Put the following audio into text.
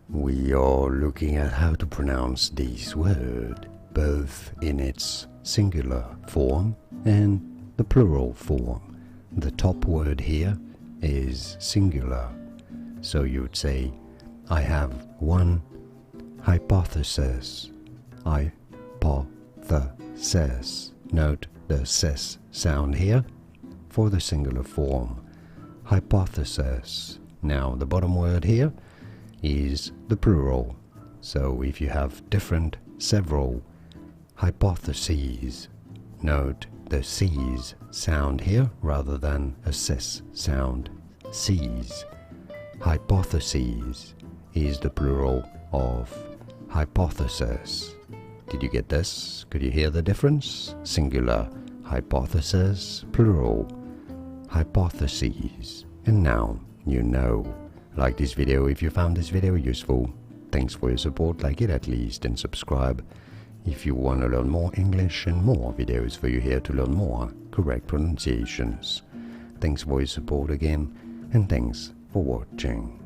We are looking at how to pronounce this word, both in its singular form and the plural form. The top word here is singular, so you would say, I have one hypothesis. Hypothesis. Note the ses sound here for the singular form. Hypothesis. Now the bottom word here is the plural. So if you have different, several hypotheses, note the C's sound here rather than a sis sound. C's. Hypotheses is the plural of hypothesis. Did you get this? Could you hear the difference? Singular, hypothesis, plural, hypotheses. And now you know. Like this video if you found this video useful. Thanks for your support, like it at least, and subscribe if you want to learn more English and more videos for you here to learn more correct pronunciations. Thanks for your support again, and thanks for watching.